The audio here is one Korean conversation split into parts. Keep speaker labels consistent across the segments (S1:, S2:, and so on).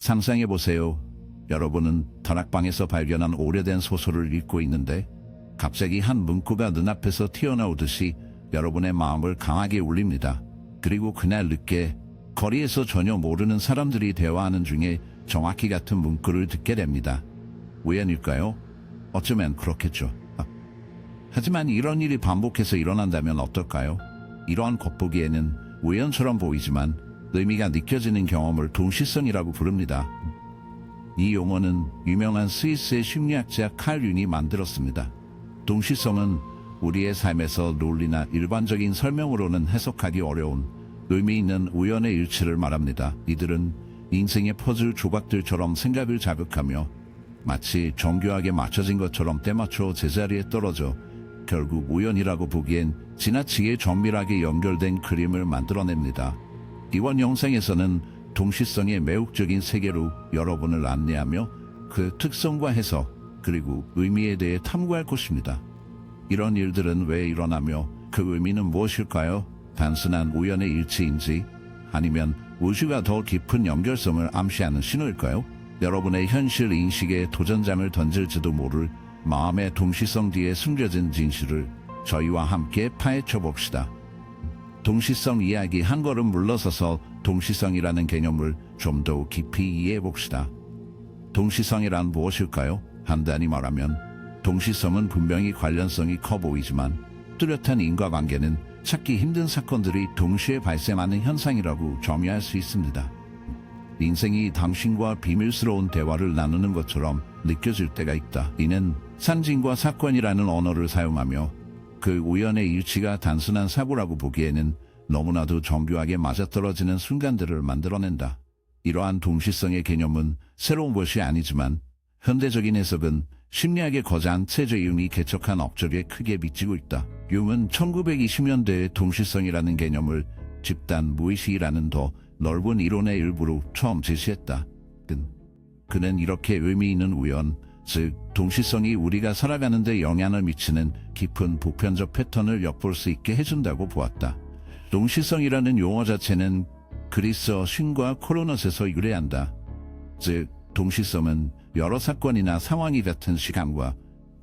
S1: 상상해보세요. 여러분은 다락방에서 발견한 오래된 소설을 읽고 있는데 갑자기 한 문구가 눈앞에서 튀어나오듯이 여러분의 마음을 강하게 울립니다. 그리고 그날 늦게 거리에서 전혀 모르는 사람들이 대화하는 중에 정확히 같은 문구를 듣게 됩니다. 우연일까요? 어쩌면 그렇겠죠. 하지만 이런 일이 반복해서 일어난다면 어떨까요? 이러한 겉보기에는 우연처럼 보이지만 의미가 느껴지는 경험을 동시성이라고 부릅니다. 이 용어는 유명한 스위스의 심리학자 칼 융이 만들었습니다. 동시성은 우리의 삶에서 논리나 일반적인 설명으로는 해석하기 어려운 의미 있는 우연의 일치를 말합니다. 이들은 인생의 퍼즐 조각들처럼 생각을 자극하며 마치 정교하게 맞춰진 것처럼 때맞춰 제자리에 떨어져 결국 우연이라고 보기엔 지나치게 정밀하게 연결된 그림을 만들어냅니다. 이번 영상에서는 동시성의 매혹적인 세계로 여러분을 안내하며 그 특성과 해석 그리고 의미에 대해 탐구할 것입니다. 이런 일들은 왜 일어나며 그 의미는 무엇일까요? 단순한 우연의 일치인지 아니면 우주가 더 깊은 연결성을 암시하는 신호일까요? 여러분의 현실 인식에 도전장을 던질지도 모를 마음의 동시성 뒤에 숨겨진 진실을 저희와 함께 파헤쳐 봅시다. 동시성 이야기 한 걸음 물러서서 동시성이라는 개념을 좀 더 깊이 이해해 봅시다. 동시성이란 무엇일까요? 간단히 말하면 동시성은 분명히 관련성이 커 보이지만 뚜렷한 인과관계는 찾기 힘든 사건들이 동시에 발생하는 현상이라고 정의할 수 있습니다. 인생이 당신과 비밀스러운 대화를 나누는 것처럼 느껴질 때가 있다. 이는 상징과 사건이라는 언어를 사용하며 그 우연의 일치가 단순한 사고라고 보기에는 너무나도 정교하게 맞아떨어지는 순간들을 만들어낸다. 이러한 동시성의 개념은 새로운 것이 아니지만 현대적인 해석은 심리학의 거장 최저 융이 개척한 업적에 크게 미치고 있다. 융은 1920년대에 동시성이라는 개념을 집단 무의식이라는 더 넓은 이론의 일부로 처음 제시했다. 그는 이렇게 의미 있는 우연, 즉 동시성이 우리가 살아가는 데 영향을 미치는 깊은 보편적 패턴을 엿볼 수 있게 해준다고 보았다. 동시성이라는 용어 자체는 그리스어 신과 코로넛에서 유래한다. 즉 동시성은 여러 사건이나 상황이 같은 시간과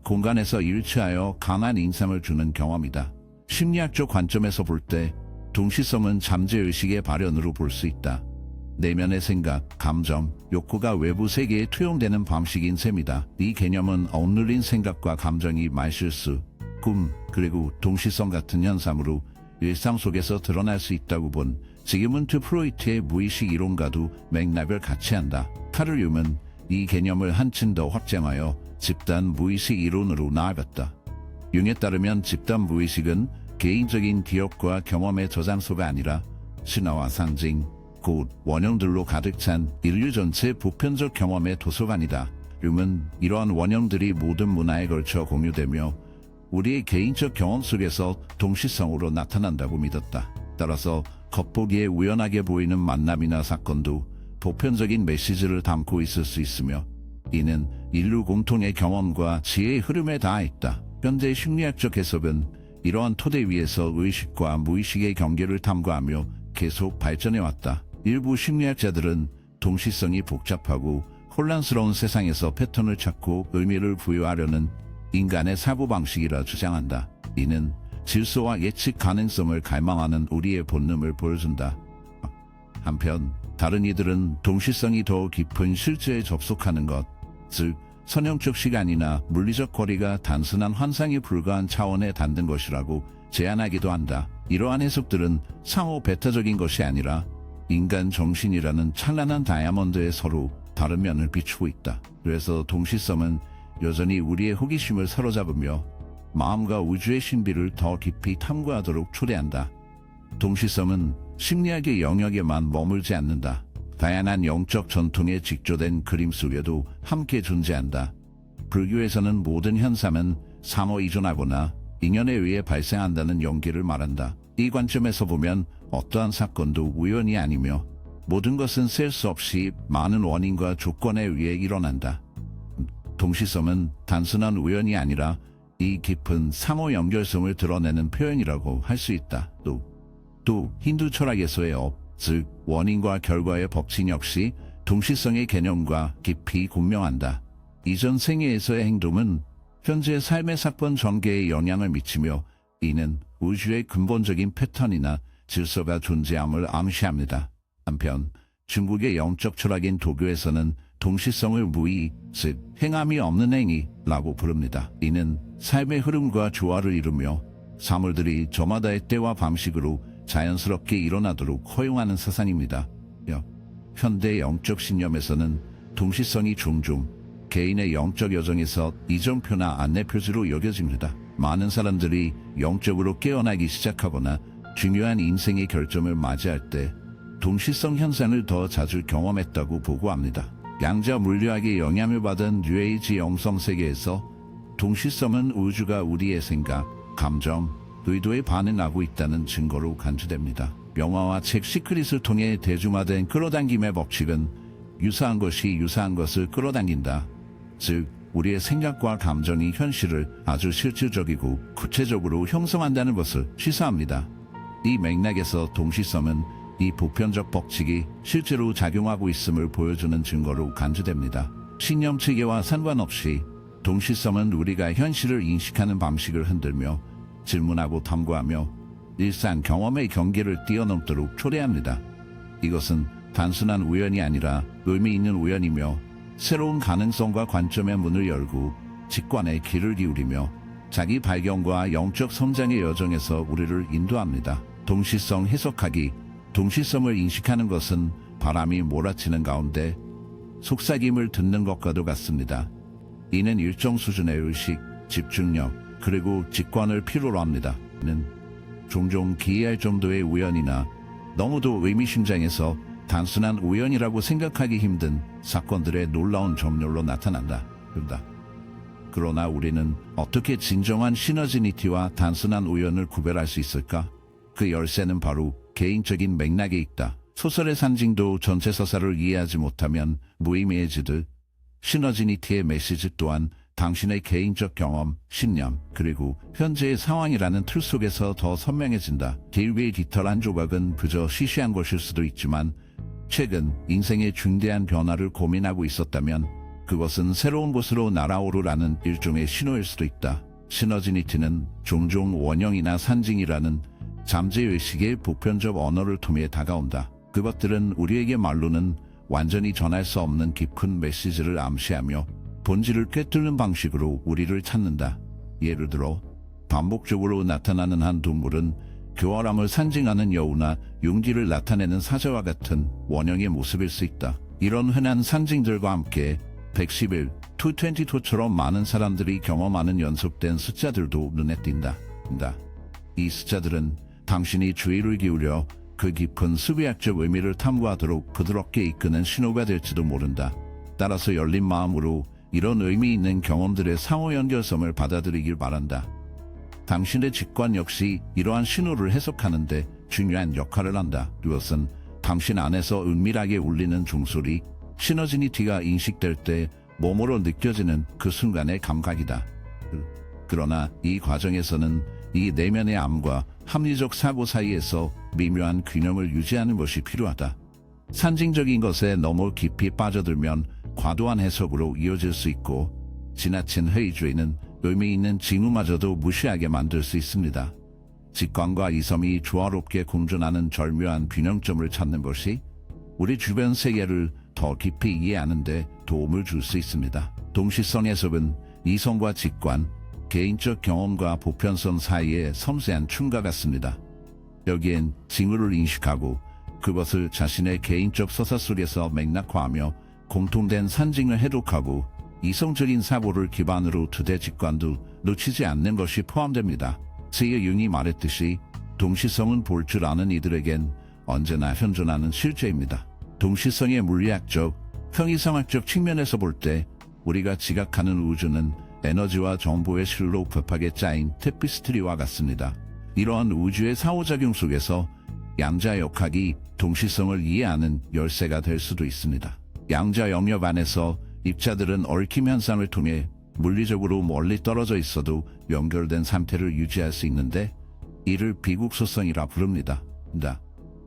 S1: 공간에서 일치하여 강한 인상을 주는 경험이다. 심리학적 관점에서 볼 때 동시성은 잠재의식의 발현으로 볼 수 있다. 내면의 생각, 감정, 욕구가 외부 세계에 투영되는 방식인 셈이다. 이 개념은 억눌린 생각과 감정이 말실수, 꿈, 그리고 동시성 같은 현상으로 일상 속에서 드러날 수 있다고 본 지기문트 프로이트의 무의식 이론과도 맥락을 같이 한다. 카를 융은 이 개념을 한층 더 확장하여 집단 무의식 이론으로 나아갔다. 융에 따르면 집단 무의식은 개인적인 기억과 경험의 저장소가 아니라 신화와 상징, 곧 원형들로 가득 찬 인류 전체 보편적 경험의 도서관이다. 융은 이러한 원형들이 모든 문화에 걸쳐 공유되며 우리의 개인적 경험 속에서 동시성으로 나타난다고 믿었다. 따라서 겉보기에 우연하게 보이는 만남이나 사건도 보편적인 메시지를 담고 있을 수 있으며 이는 인류 공통의 경험과 지혜의 흐름에 닿아 있다. 현재 심리학적 해석은 이러한 토대 위에서 의식과 무의식의 경계를 탐구하며 계속 발전해왔다. 일부 심리학자들은 동시성이 복잡하고 혼란스러운 세상에서 패턴을 찾고 의미를 부여하려는 인간의 사고방식이라 주장한다. 이는 질서와 예측 가능성을 갈망하는 우리의 본능을 보여준다. 한편 다른 이들은 동시성이 더 깊은 실제에 접속하는 것, 즉 선형적 시간이나 물리적 거리가 단순한 환상에 불과한 차원에 닿는 것이라고 제안하기도 한다. 이러한 해석들은 상호 배타적인 것이 아니라 인간 정신이라는 찬란한 다이아몬드에 서로 다른 면을 비추고 있다. 그래서 동시성은 여전히 우리의 호기심을 사로잡으며 마음과 우주의 신비를 더 깊이 탐구하도록 초대한다. 동시성은 심리학의 영역에만 머물지 않는다. 다양한 영적 전통에 직조된 그림 속에도 함께 존재한다. 불교에서는 모든 현상은 상호 이존하거나 인연에 의해 발생한다는 연기를 말한다. 이 관점에서 보면 어떠한 사건도 우연이 아니며 모든 것은 셀 수 없이 많은 원인과 조건에 의해 일어난다. 동시성은 단순한 우연이 아니라 이 깊은 상호 연결성을 드러내는 표현이라고 할 수 있다. 또 힌두 철학에서의 업, 즉 원인과 결과의 법칙 역시 동시성의 개념과 깊이 공명한다. 이전 생애에서의 행동은 현재 삶의 사건 전개에 영향을 미치며 이는 우주의 근본적인 패턴이나 질서가 존재함을 암시합니다. 한편 중국의 영적 철학인 도교에서는 동시성을 무의, 즉 행함이 없는 행위라고 부릅니다. 이는 삶의 흐름과 조화를 이루며 사물들이 저마다의 때와 방식으로 자연스럽게 일어나도록 허용하는 사상입니다. 현대 영적 신념에서는 동시성이 종종 개인의 영적 여정에서 이정표나 안내표지로 여겨집니다. 많은 사람들이 영적으로 깨어나기 시작하거나 중요한 인생의 결점을 맞이할 때 동시성 현상을 더 자주 경험했다고 보고합니다. 양자 물리학의 영향을 받은 뉴에이지 영성 세계에서 동시성은 우주가 우리의 생각, 감정, 의도에 반응하고 있다는 증거로 간주됩니다. 영화와 책 시크릿을 통해 대중화된 끌어당김의 법칙은 유사한 것이 유사한 것을 끌어당긴다. 즉, 우리의 생각과 감정이 현실을 아주 실질적이고 구체적으로 형성한다는 것을 시사합니다. 이 맥락에서 동시성은 이 보편적 법칙이 실제로 작용하고 있음을 보여주는 증거로 간주됩니다. 신념 체계와 상관없이 동시성은 우리가 현실을 인식하는 방식을 흔들며 질문하고 탐구하며 일상 경험의 경계를 뛰어넘도록 초래합니다. 이것은 단순한 우연이 아니라 의미 있는 우연이며 새로운 가능성과 관점의 문을 열고 직관의 귀를 기울이며 자기 발견과 영적 성장의 여정에서 우리를 인도합니다. 동시성 해석하기. 동시성을 인식하는 것은 바람이 몰아치는 가운데 속삭임을 듣는 것과도 같습니다. 이는 일정 수준의 의식, 집중력, 그리고 직관을 필요로 합니다. 이는 종종 기이할 정도의 우연이나 너무도 의미심장해서 단순한 우연이라고 생각하기 힘든 사건들의 놀라운 점률로 나타난다. 그러나 우리는 어떻게 진정한 시너지니티와 단순한 우연을 구별할 수 있을까? 그 열쇠는 바로 개인적인 맥락에 있다. 소설의 상징도 전체 서사를 이해하지 못하면 무의미해지듯 시너지니티의 메시지 또한 당신의 개인적 경험, 신념, 그리고 현재의 상황이라는 틀 속에서 더 선명해진다. 딜비의 깃털 한 조각은 그저 시시한 것일 수도 있지만 최근 인생의 중대한 변화를 고민하고 있었다면 그것은 새로운 곳으로 날아오르라는 일종의 신호일 수도 있다. 시너지니티는 종종 원형이나 상징이라는 잠재의식의 보편적 언어를 통해 다가온다. 그것들은 우리에게 말로는 완전히 전할 수 없는 깊은 메시지를 암시하며 본질을 꿰뚫는 방식으로 우리를 찾는다. 예를 들어 반복적으로 나타나는 한 동물은 교활함을 상징하는 여우나 용기를 나타내는 사자와 같은 원형의 모습일 수 있다. 이런 흔한 상징들과 함께 111, 222처럼 많은 사람들이 경험하는 연속된 숫자들도 눈에 띈다. 이 숫자들은 당신이 주의를 기울여 그 깊은 수비학적 의미를 탐구하도록 부드럽게 이끄는 신호가 될지도 모른다. 따라서 열린 마음으로 이런 의미 있는 경험들의 상호 연결성을 받아들이길 바란다. 당신의 직관 역시 이러한 신호를 해석하는데 중요한 역할을 한다. 그것은 당신 안에서 은밀하게 울리는 종소리, 시너지니티가 인식될 때 몸으로 느껴지는 그 순간의 감각이다. 그러나 이 과정에서는 이 내면의 암과 합리적 사고 사이에서 미묘한 균형을 유지하는 것이 필요하다. 상징적인 것에 너무 깊이 빠져들면 과도한 해석으로 이어질 수 있고 지나친 회의주의는 의미 있는 징후마저도 무시하게 만들 수 있습니다. 직관과 이성이 조화롭게 공존하는 절묘한 균형점을 찾는 것이 우리 주변 세계를 더 깊이 이해하는 데 도움을 줄 수 있습니다. 동시성 해석은 이성과 직관, 개인적 경험과 보편성 사이의 섬세한 춤과 같습니다. 여기엔 징후를 인식하고 그것을 자신의 개인적 서사 속에서 맥락화하며 공통된 상징을 해독하고 이성적인 사고를 기반으로 두대 직관도 놓치지 않는 것이 포함됩니다. 세계 융이 말했듯이 동시성은 볼 줄 아는 이들에겐 언제나 현존하는 실제입니다. 동시성의 물리학적, 형이상학적 측면에서 볼 때 우리가 지각하는 우주는 에너지와 정보의 실로 급하게 짜인 테피스트리와 같습니다. 이러한 우주의 상호작용 속에서 양자역학이 동시성을 이해하는 열쇠가 될 수도 있습니다. 양자 영역 안에서 입자들은 얽힘 현상을 통해 물리적으로 멀리 떨어져 있어도 연결된 상태를 유지할 수 있는데 이를 비국소성이라 부릅니다.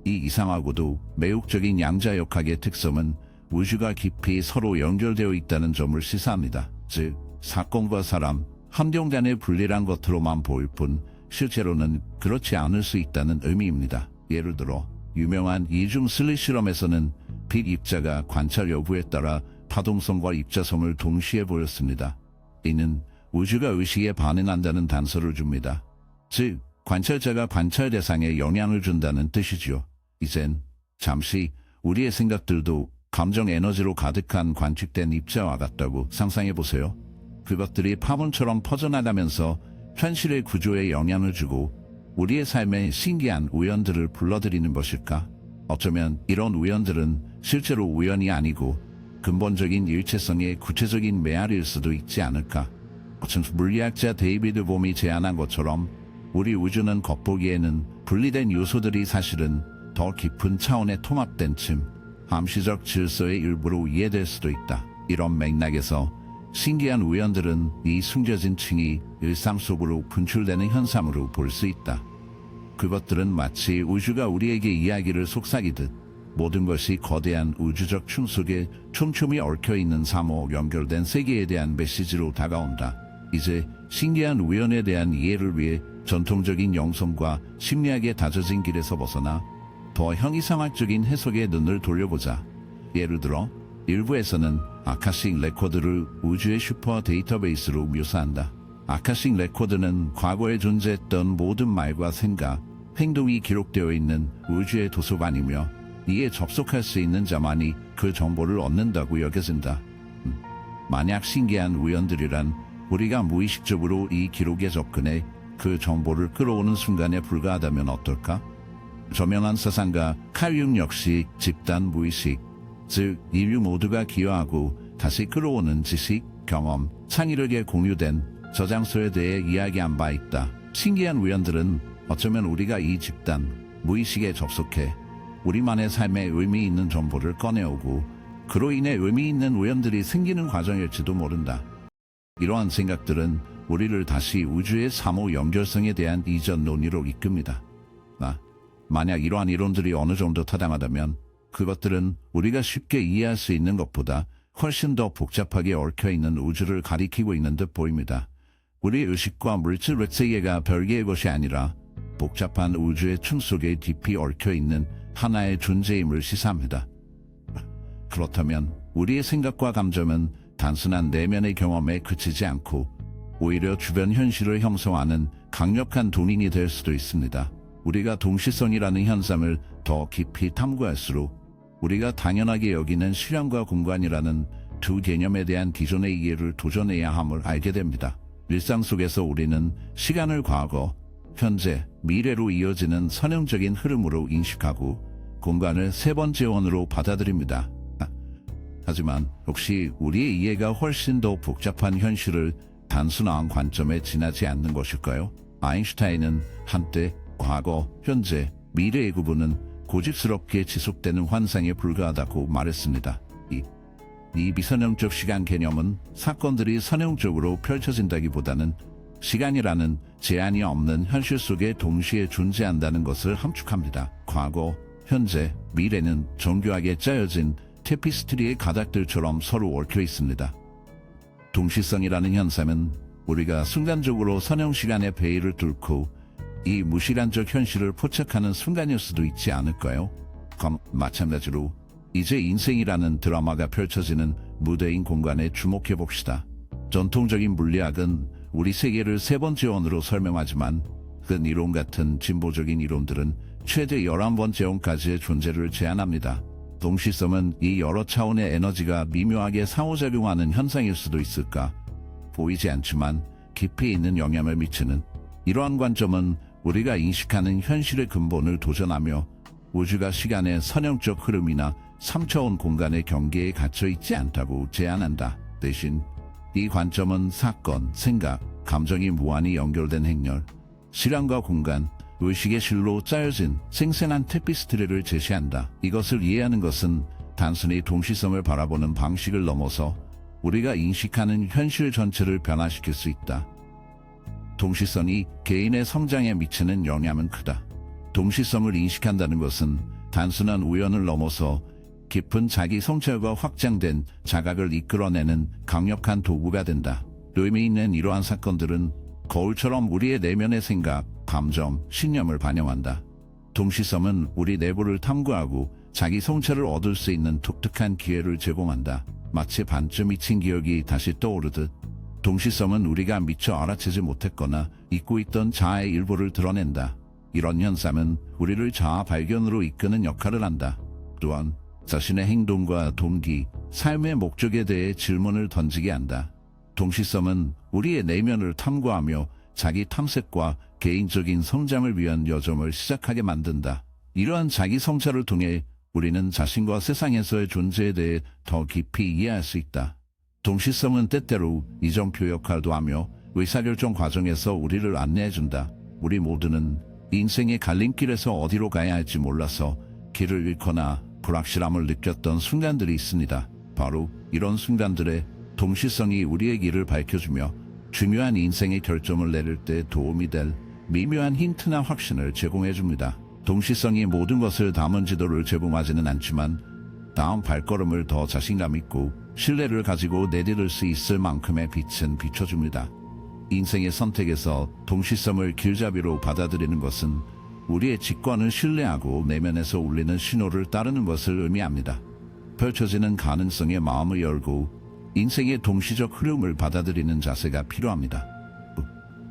S1: 이 이상하고도 매혹적인 양자역학의 특성은 우주가 깊이 서로 연결되어 있다는 점을 시사합니다. 즉, 사건과 사람, 환경간의 분리란 것으로만 보일 뿐 실제로는 그렇지 않을 수 있다는 의미입니다. 예를 들어 유명한 이중 슬릿 실험에서는 빛 입자가 관찰 여부에 따라 파동성과 입자성을 동시에 보였습니다. 이는 우주가 의식에 반응한다는 단서를 줍니다. 즉, 관찰자가 관찰 대상에 영향을 준다는 뜻이죠. 이젠 잠시 우리의 생각들도 감정 에너지로 가득한 관측된 입자와 같다고 상상해보세요. 그것들이 파문처럼 퍼져나가면서 현실의 구조에 영향을 주고 우리의 삶에 신기한 우연들을 불러들이는 것일까? 어쩌면 이런 우연들은 실제로 우연이 아니고 근본적인 일체성의 구체적인 메아리일 수도 있지 않을까? 물리학자 데이비드 봄이 제안한 것처럼 우리 우주는 겉보기에는 분리된 요소들이 사실은 더 깊은 차원의 통합된 함시적 질서의 일부로 이해될 수도 있다. 이런 맥락에서 신기한 우연들은 이 숨겨진 층이 일상 속으로 분출되는 현상으로 볼 수 있다. 그것들은 마치 우주가 우리에게 이야기를 속삭이듯 모든 것이 거대한 우주적 춤 속에 촘촘히 얽혀있는 삶으로 연결된 세계에 대한 메시지로 다가온다. 이제 신기한 우연에 대한 이해를 위해 전통적인 영성과 심리학에 다져진 길에서 벗어나 더 형이상학적인 해석에 눈을 돌려보자. 예를 들어 일부에서는 아카식 레코드를 우주의 슈퍼 데이터베이스로 묘사한다. 아카식 레코드는 과거에 존재했던 모든 말과 생각, 행동이 기록되어 있는 우주의 도서관이며 이에 접속할 수 있는 자만이 그 정보를 얻는다고 여겨진다. 만약 신기한 우연들이란 우리가 무의식적으로 이 기록에 접근해 그 정보를 끌어오는 순간에 불과하다면 어떨까? 저명한 사상가 칼 융 역시 집단 무의식, 즉 인류 모두가 기여하고 다시 끌어오는 지식, 경험, 창의력에 공유된 저장소에 대해 이야기한 바 있다. 신기한 우연들은 어쩌면 우리가 이 집단 무의식에 접속해 우리만의 삶에 의미 있는 정보를 꺼내오고 그로 인해 의미 있는 우연들이 생기는 과정일지도 모른다. 이러한 생각들은 우리를 다시 우주의 삼호 연결성에 대한 이전 논의로 이끕니다. 만약 이러한 이론들이 어느 정도 타당하다면 그것들은 우리가 쉽게 이해할 수 있는 것보다 훨씬 더 복잡하게 얽혀있는 우주를 가리키고 있는 듯 보입니다. 우리 의식과 물질의 세계가 별개의 것이 아니라 복잡한 우주의 춤 속에 깊이 얽혀있는 하나의 존재임을 시사합니다. 그렇다면 우리의 생각과 감정은 단순한 내면의 경험에 그치지 않고 오히려 주변 현실을 형성하는 강력한 동인이 될 수도 있습니다. 우리가 동시성이라는 현상을 더 깊이 탐구할수록 우리가 당연하게 여기는 시간과 공간이라는 두 개념에 대한 기존의 이해를 도전해야 함을 알게 됩니다. 일상 속에서 우리는 시간을 과거, 현재, 미래로 이어지는 선형적인 흐름으로 인식하고 공간을 세 번째 원으로 받아들입니다. 하지만 혹시 우리의 이해가 훨씬 더 복잡한 현실을 단순한 관점에 지나지 않는 것일까요? 아인슈타인은 한때 과거, 현재, 미래의 구분은 고집스럽게 지속되는 환상에 불과하다고 말했습니다. 이 비선형적 시간 개념은 사건들이 선형적으로 펼쳐진다기보다는 시간이라는 제한이 없는 현실 속에 동시에 존재한다는 것을 함축합니다. 과거, 현재, 미래는 정교하게 짜여진 테피스트리의 가닥들처럼 서로 얽혀 있습니다. 동시성이라는 현상은 우리가 순간적으로 선형 시간의 베일을 뚫고 이 무시간적 현실을 포착하는 순간일 수도 있지 않을까요? 마찬가지로 이제 인생이라는 드라마가 펼쳐지는 무대인 공간에 주목해 봅시다. 전통적인 물리학은 우리 세계를 세 번째 원으로 설명하지만 그 이론 같은 진보적인 이론들은 최대 11번째 원까지의 존재를 제한합니다. 동시성은 이 여러 차원의 에너지가 미묘하게 상호작용하는 현상일 수도 있을까? 보이지 않지만 깊이 있는 영향을 미치는 이러한 관점은 우리가 인식하는 현실의 근본을 도전하며 우주가 시간의 선형적 흐름이나 3차원 공간의 경계에 갇혀 있지 않다고 제안한다. 대신 이 관점은 사건, 생각, 감정이 무한히 연결된 행렬, 시간과 공간, 의식의 실로 짜여진 생생한 테피스트리를 제시한다. 이것을 이해하는 것은 단순히 동시성을 바라보는 방식을 넘어서 우리가 인식하는 현실 전체를 변화시킬 수 있다. 동시성이 개인의 성장에 미치는 영향은 크다. 동시성을 인식한다는 것은 단순한 우연을 넘어서 깊은 자기 성찰과 확장된 자각을 이끌어내는 강력한 도구가 된다. 의미 있는 이러한 사건들은 거울처럼 우리의 내면의 생각, 감정, 신념을 반영한다. 동시섬은 우리 내부를 탐구하고 자기 성찰을 얻을 수 있는 독특한 기회를 제공한다. 마치 반쯤 잊힌 기억이 다시 떠오르듯 동시섬은 우리가 미처 알아채지 못했거나 잊고 있던 자아의 일부를 드러낸다. 이런 현상은 우리를 자아 발견으로 이끄는 역할을 한다. 또한 자신의 행동과 동기, 삶의 목적에 대해 질문을 던지게 한다. 동시섬은 우리의 내면을 탐구하며 자기 탐색과 개인적인 성장을 위한 여정을 시작하게 만든다. 이러한 자기 성찰을 통해 우리는 자신과 세상에서의 존재에 대해 더 깊이 이해할 수 있다. 동시섬은 때때로 이정표 역할도 하며 의사결정 과정에서 우리를 안내해준다. 우리 모두는 인생의 갈림길에서 어디로 가야 할지 몰라서 길을 잃거나 불확실함을 느꼈던 순간들이 있습니다. 바로 이런 순간들에 동시성이 우리의 길을 밝혀주며 중요한 인생의 결정을 내릴 때 도움이 될 미묘한 힌트나 확신을 제공해줍니다. 동시성이 모든 것을 담은 지도를 제공하지는 않지만 다음 발걸음을 더 자신감 있고 신뢰를 가지고 내디딜 수 있을 만큼의 빛은 비춰줍니다. 인생의 선택에서 동시성을 길잡이로 받아들이는 것은 우리의 직관을 신뢰하고 내면에서 울리는 신호를 따르는 것을 의미합니다. 펼쳐지는 가능성에 마음을 열고 인생의 동시적 흐름을 받아들이는 자세가 필요합니다.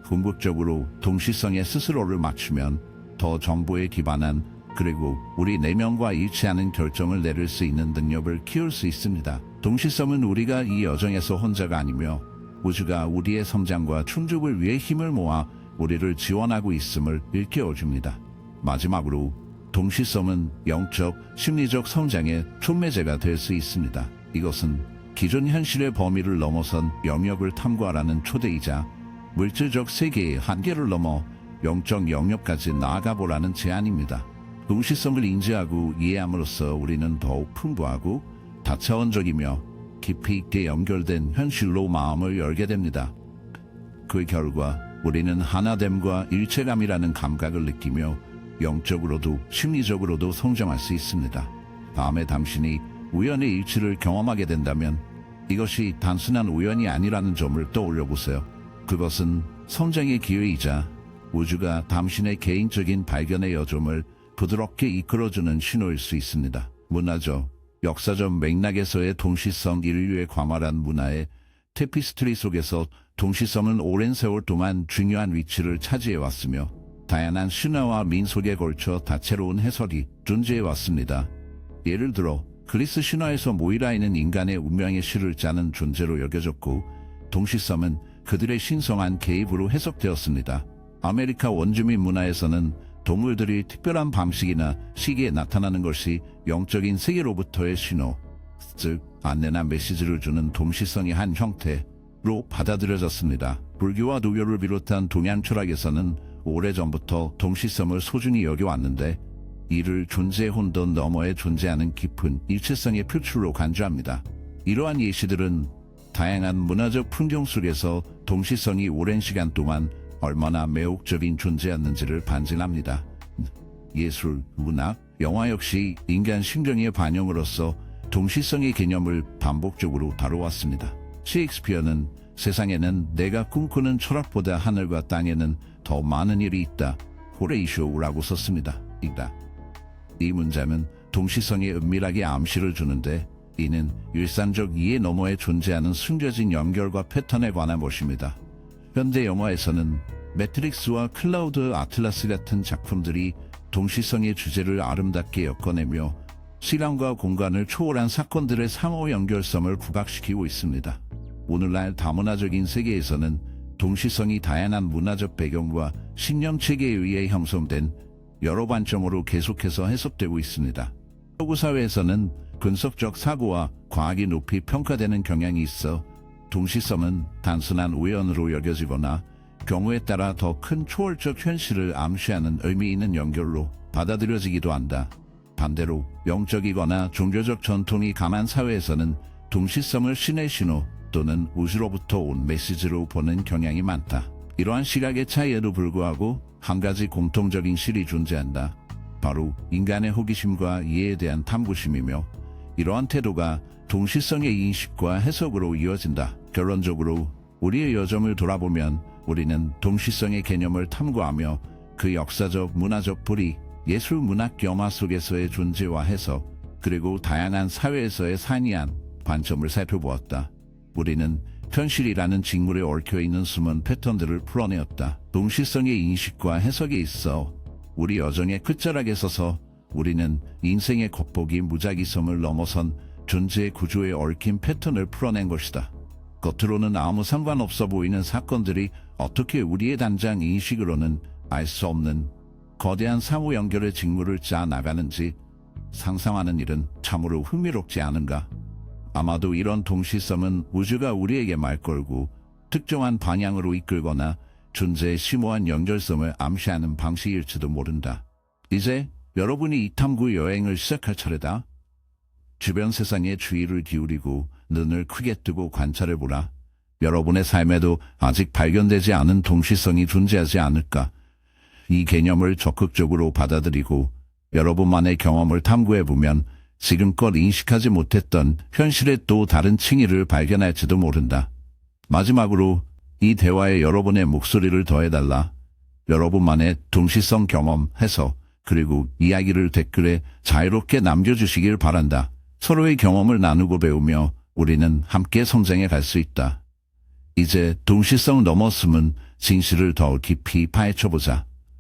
S1: 궁극적으로 동시성에 스스로를 맞추면 더 정보에 기반한 그리고 우리 내면과 일치하는 결정을 내릴 수 있는 능력을 키울 수 있습니다. 동시성은 우리가 이 여정에서 혼자가 아니며 우주가 우리의 성장과 충족을 위해 힘을 모아 우리를 지원하고 있음을 일깨워줍니다. 마지막으로 동시성은 영적, 심리적 성장의 촉매제가 될 수 있습니다. 이것은 기존 현실의 범위를 넘어선 영역을 탐구하라는 초대이자 물질적 세계의 한계를 넘어 영적 영역까지 나아가보라는 제안입니다. 동시성을 인지하고 이해함으로써 우리는 더욱 풍부하고 다차원적이며 깊이 있게 연결된 현실로 마음을 열게 됩니다. 그 결과 우리는 하나됨과 일체감이라는 감각을 느끼며 영적으로도 심리적으로도 성장할 수 있습니다. 다음에 당신이 우연의 일치를 경험하게 된다면 이것이 단순한 우연이 아니라는 점을 떠올려 보세요. 그것은 성장의 기회이자 우주가 당신의 개인적인 발견의 여정을 부드럽게 이끌어주는 신호일 수 있습니다. 문화적, 역사적 맥락에서의 동시성 인류의 광활한 문화의 테피스트리 속에서 동시성은 오랜 세월 동안 중요한 위치를 차지해왔으며 다양한 신화와 민속에 걸쳐 다채로운 해석이 존재해왔습니다. 예를 들어 그리스 신화에서 모이라이는 인간의 운명의 실을 짜는 존재로 여겨졌고 동시성은 그들의 신성한 개입으로 해석되었습니다. 아메리카 원주민 문화에서는 동물들이 특별한 방식이나 시기에 나타나는 것이 영적인 세계로부터의 신호, 즉 안내나 메시지를 주는 동시성의 한 형태로 받아들여졌습니다. 불교와 도교를 비롯한 동양 철학에서는 오래전부터 동시성을 소중히 여겨왔는데 이를 존재의 혼돈 너머에 존재하는 깊은 일체성의 표출로 간주합니다. 이러한 예시들은 다양한 문화적 풍경 속에서 동시성이 오랜 시간 동안 얼마나 매혹적인 존재였는지를 반증합니다. 예술, 문학, 영화 역시 인간 심정의 반영으로서 동시성의 개념을 반복적으로 다루었습니다. 셰익스피어는 세상에는 내가 꿈꾸는 철학보다 하늘과 땅에는 더 많은 일이 있다. 호레이쇼라고 썼습니다. 이 문장은 동시성에 은밀하게 암시를 주는데 이는 일상적 이해 너머에 존재하는 숨겨진 연결과 패턴에 관한 것입니다. 현대 영화에서는 매트릭스와 클라우드 아틀라스 같은 작품들이 동시성의 주제를 아름답게 엮어내며 시간과 공간을 초월한 사건들의 상호 연결성을 부각시키고 있습니다. 오늘날 다문화적인 세계에서는 동시성이 다양한 문화적 배경과 신념체계에 의해 형성된 여러 관점으로 계속해서 해석되고 있습니다. 서구 사회에서는 분석적 사고와 과학이 높이 평가되는 경향이 있어 동시성은 단순한 우연으로 여겨지거나 경우에 따라 더 큰 초월적 현실을 암시하는 의미 있는 연결로 받아들여지기도 한다. 반대로 영적이거나 종교적 전통이 강한 사회에서는 동시성을 신의 신호 또는 우주로부터 온 메시지로 보는 경향이 많다. 이러한 시각의 차이에도 불구하고 한 가지 공통적인 실이 존재한다. 바로 인간의 호기심과 이해에 대한 탐구심이며 이러한 태도가 동시성의 인식과 해석으로 이어진다. 결론적으로 우리의 여정을 돌아보면 우리는 동시성의 개념을 탐구하며 그 역사적, 문화적 뿌리, 예술 문학 겸화 속에서의 존재와 해석, 그리고 다양한 사회에서의 산이한 관점을 살펴보았다. 우리는 현실이라는 직물에 얽혀있는 숨은 패턴들을 풀어내었다. 동시성의 인식과 해석에 있어 우리 여정의 끝자락에 서서 우리는 인생의 겉보기 무작위성을 넘어선 존재의 구조에 얽힌 패턴을 풀어낸 것이다. 겉으로는 아무 상관없어 보이는 사건들이 어떻게 우리의 단장 인식으로는 알 수 없는 거대한 상호 연결의 직물을 짜 나가는지 상상하는 일은 참으로 흥미롭지 않은가? 아마도 이런 동시성은 우주가 우리에게 말걸고 특정한 방향으로 이끌거나 존재의 심오한 연결성을 암시하는 방식일지도 모른다. 이제 여러분이 이 탐구 여행을 시작할 차례다. 주변 세상에 주의를 기울이고 눈을 크게 뜨고 관찰해보라. 여러분의 삶에도 아직 발견되지 않은 동시성이 존재하지 않을까? 이 개념을 적극적으로 받아들이고 여러분만의 경험을 탐구해보면 지금껏 인식하지 못했던 현실의 또 다른 층위를 발견할지도 모른다. 마지막으로 이 대화에 여러분의 목소리를 더해달라. 여러분만의 동시성 경험, 해석, 그리고 이야기를 댓글에 자유롭게 남겨주시길 바란다. 서로의 경험을 나누고 배우며 우리는 함께 성장해 갈 수 있다. 이제 동시성 넘어 숨은 진실을 더 깊이 파헤쳐보자.